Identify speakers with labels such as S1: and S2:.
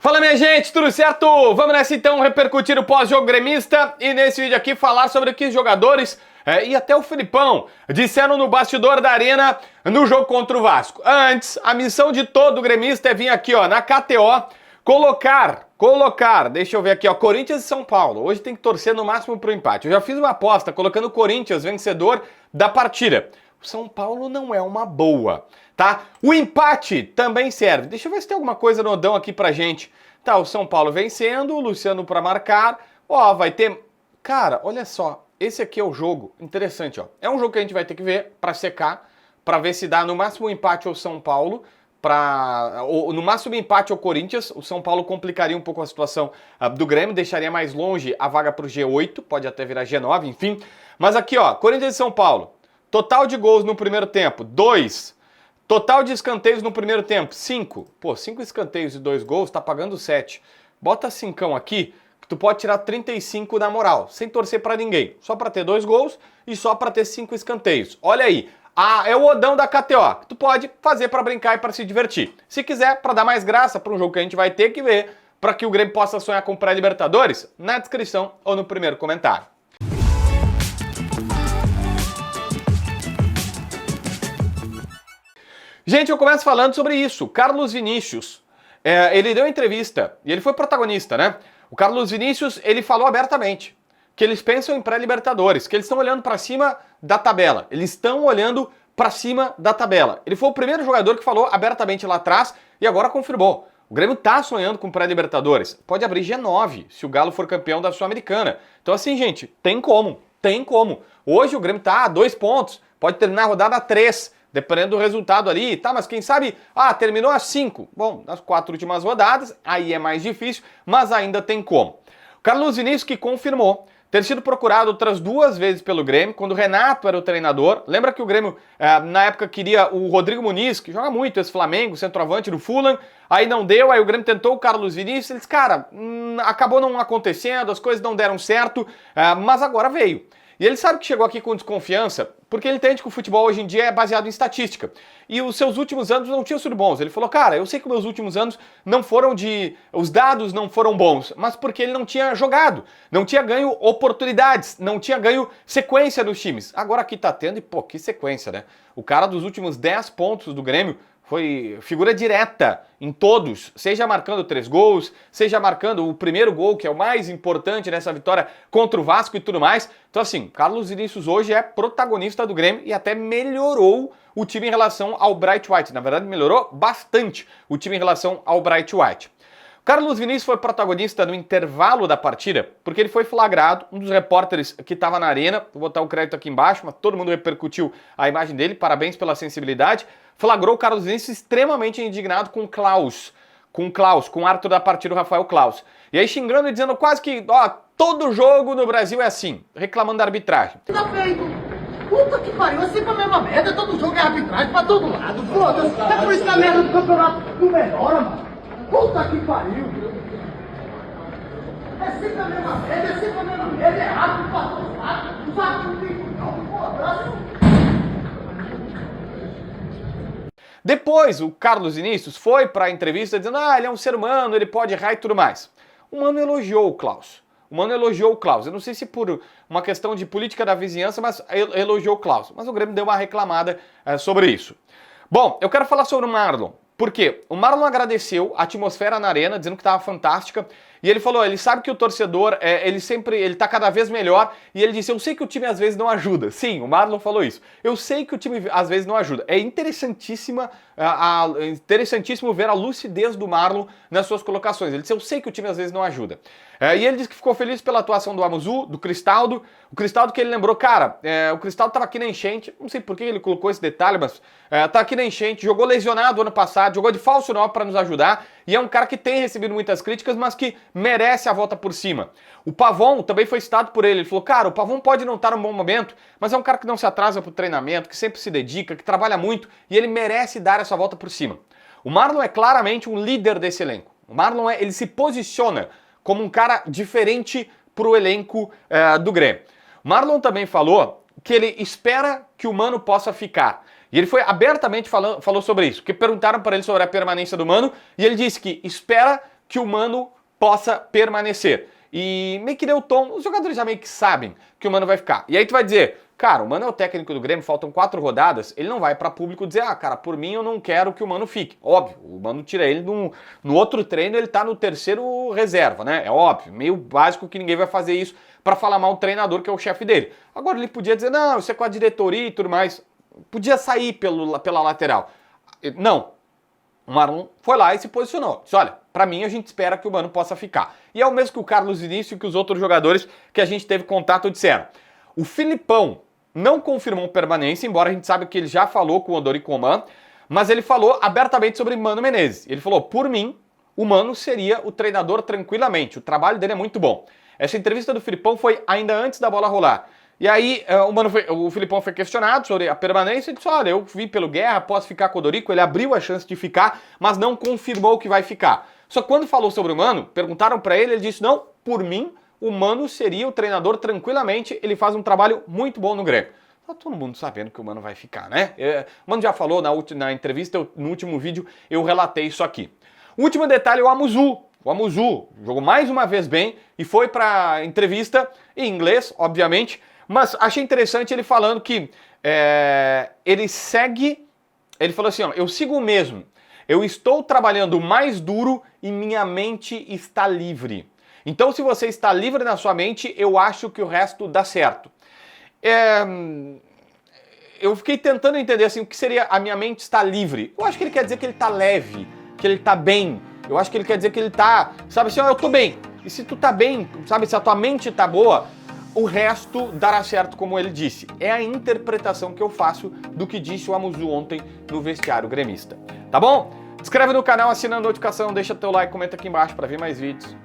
S1: Fala minha gente, tudo certo? Vamos nessa então repercutir o pós-jogo gremista e nesse vídeo aqui falar sobre o que os jogadores e até o Filipão disseram no bastidor da Arena no jogo contra o Vasco. Antes, a missão de todo gremista é vir aqui ó, na KTO, colocar, deixa eu ver aqui ó, Corinthians e São Paulo. Hoje tem que torcer no máximo pro empate. Eu já fiz uma aposta colocando o Corinthians vencedor da partida. O São Paulo não é uma boa, tá? O empate também serve. Deixa eu ver se tem alguma coisa no Odão aqui pra gente. Tá, o São Paulo vencendo, o Luciano pra marcar. Ó, vai ter... Cara, olha só. Esse aqui é o jogo interessante, ó. É um jogo que a gente vai ter que ver pra secar, pra ver se dá no máximo um empate ao São Paulo, no máximo empate ao Corinthians. O São Paulo complicaria um pouco a situação do Grêmio, deixaria mais longe a vaga pro G8, pode até virar G9, enfim. Mas aqui, ó, Corinthians e São Paulo. Total de gols no primeiro tempo, 2. Total de escanteios no primeiro tempo, 5. Pô, 5 escanteios e 2 gols, tá pagando 7. Bota 5 aqui, que tu pode tirar 35 na moral, sem torcer pra ninguém. Só pra ter 2 gols e só pra ter 5 escanteios. Olha aí, é o Odão da KTO, que tu pode fazer pra brincar e pra se divertir. Se quiser, pra dar mais graça pra um jogo que a gente vai ter que ver, pra que o Grêmio possa sonhar com pré-Libertadores, na descrição ou no primeiro comentário. Gente, eu começo falando sobre isso. Carlos Vinícius, ele deu entrevista e ele foi protagonista, né? O Carlos Vinícius, ele falou abertamente que eles pensam em pré-Libertadores, que eles estão olhando para cima da tabela. Eles estão olhando para cima da tabela. Ele foi o primeiro jogador que falou abertamente lá atrás e agora confirmou. O Grêmio tá sonhando com pré-Libertadores. Pode abrir G9 se o Galo for campeão da Sul-Americana. Então assim, gente, tem como. Hoje o Grêmio tá a 2 pontos, pode terminar a rodada a 3. Dependendo do resultado ali, tá? Mas quem sabe, terminou a 5. Bom, nas 4 últimas rodadas, aí é mais difícil, mas ainda tem como. O Carlos Vinícius que confirmou ter sido procurado outras 2 vezes pelo Grêmio, quando o Renato era o treinador. Lembra que o Grêmio, na época, queria o Rodrigo Muniz, que joga muito esse Flamengo, centroavante do Fulham, aí não deu, aí o Grêmio tentou o Carlos Vinícius, eles, cara, acabou não acontecendo, as coisas não deram certo, mas agora veio. E ele sabe que chegou aqui com desconfiança, porque ele entende que o futebol hoje em dia é baseado em estatística. E os seus últimos anos não tinham sido bons. Ele falou, cara, eu sei que meus últimos anos não foram os dados não foram bons, mas porque ele não tinha jogado, não tinha ganho oportunidades, não tinha ganho sequência dos times. Agora aqui tá tendo e, pô, que sequência, né? O cara dos últimos 10 pontos do Grêmio foi figura direta em todos, seja marcando 3 gols, seja marcando o primeiro gol, que é o mais importante nessa vitória contra o Vasco e tudo mais. Então assim, Carlos Vinícius hoje é protagonista do Grêmio e até melhorou o time em relação ao Bright White. Na verdade, melhorou bastante o time em relação ao Bright White. Carlos Vinícius foi protagonista no intervalo da partida, porque ele foi flagrado, um dos repórteres que estava na arena, vou botar o crédito aqui embaixo, mas todo mundo repercutiu a imagem dele, parabéns pela sensibilidade, flagrou o Carlos Vinícius extremamente indignado com o árbitro da partida, o Rafael Klaus. E aí xingando e dizendo quase que, todo jogo no Brasil é assim, reclamando da arbitragem.
S2: Tá feito! Puta que pariu, é sempre a mesma merda, todo jogo é arbitragem pra todo lado, foda-se! É por isso que a merda do campeonato não melhora, mano! Puta que pariu! É sempre a mesma merda, é rápido pra todos os lados, os árbitros não tem não, foda-se!
S1: Depois, o Carlos Vinícius foi para a entrevista dizendo ele é um ser humano, ele pode errar e tudo mais. O Mano elogiou o Klaus. Eu não sei se por uma questão de política da vizinhança, mas elogiou o Klaus. Mas o Grêmio deu uma reclamada sobre isso. Bom, eu quero falar sobre o Marlon. Por quê? O Marlon agradeceu a atmosfera na arena, dizendo que estava fantástica, e ele falou, ele sabe que o torcedor, ele tá cada vez melhor, e ele disse, eu sei que o time às vezes não ajuda. Sim, o Marlon falou isso. Eu sei que o time às vezes não ajuda. É interessantíssimo ver a lucidez do Marlon nas suas colocações. Ele disse, eu sei que o time às vezes não ajuda. E ele disse que ficou feliz pela atuação do Amuzu, do Cristaldo. O Cristaldo que ele lembrou, cara, o Cristaldo estava aqui na enchente, não sei por que ele colocou esse detalhe, mas tá aqui na enchente, jogou lesionado ano passado, jogou de falso 9 para nos ajudar, e é um cara que tem recebido muitas críticas, mas que merece a volta por cima. O Pavon também foi citado por ele falou, cara, o Pavon pode não estar num bom momento, mas é um cara que não se atrasa pro treinamento, que sempre se dedica, que trabalha muito, e ele merece dar essa volta por cima. O Marlon é claramente um líder desse elenco. O Marlon, ele se posiciona como um cara diferente pro elenco do Grêmio. O Marlon também falou que ele espera que o Mano possa ficar. E ele foi abertamente falou sobre isso, porque perguntaram para ele sobre a permanência do Mano, e ele disse que espera que o Mano possa permanecer. E meio que deu tom, os jogadores já meio que sabem que o Mano vai ficar. E aí tu vai dizer, cara, o Mano é o técnico do Grêmio, faltam 4 rodadas, ele não vai pra público dizer, ah, cara, por mim eu não quero que o Mano fique. Óbvio, o Mano tira ele no outro treino, ele tá no terceiro reserva, né? É óbvio, meio básico que ninguém vai fazer isso pra falar mal do treinador, que é o chefe dele. Agora ele podia dizer, não, isso é com a diretoria e tudo mais. Podia sair pela lateral. Não. O Marlon foi lá e se posicionou. Disse, olha, pra mim a gente espera que o Mano possa ficar. E é o mesmo que o Carlos Vinícius e que os outros jogadores que a gente teve contato disseram. O Filipão não confirmou permanência, embora a gente saiba que ele já falou com o Odori Coman, mas ele falou abertamente sobre Mano Menezes. Ele falou, por mim, o Mano seria o treinador tranquilamente, o trabalho dele é muito bom. Essa entrevista do Filipão foi ainda antes da bola rolar. E aí o Filipão foi questionado sobre a permanência e disse, olha, eu vi pelo Guerra, posso ficar com o Odorico, ele abriu a chance de ficar, mas não confirmou que vai ficar. Só que quando falou sobre o Mano, perguntaram pra ele, ele disse, não, por mim, o Mano seria o treinador tranquilamente, ele faz um trabalho muito bom no Grêmio. Tá todo mundo sabendo que o Mano vai ficar, né? O Mano já falou na entrevista, no último vídeo, eu relatei isso aqui. O último detalhe é o Amuzu. O Amuzu jogou mais uma vez bem e foi pra entrevista em inglês, obviamente, mas achei interessante ele falando que ele falou assim, ó, eu sigo o mesmo, eu estou trabalhando mais duro e minha mente está livre. Então se você está livre na sua mente, eu acho que o resto dá certo. Eu fiquei tentando entender assim, o que seria a minha mente está livre. Eu acho que ele quer dizer que ele está leve, que ele está bem. Eu acho que ele quer dizer que ele está, sabe assim, ó, eu tô bem. E se tu tá bem, sabe, se a tua mente tá boa, o resto dará certo, como ele disse. É a interpretação que eu faço do que disse o Amuzu ontem no vestiário gremista. Tá bom? Se inscreve no canal, assina a notificação, deixa teu like, comenta aqui embaixo para ver mais vídeos.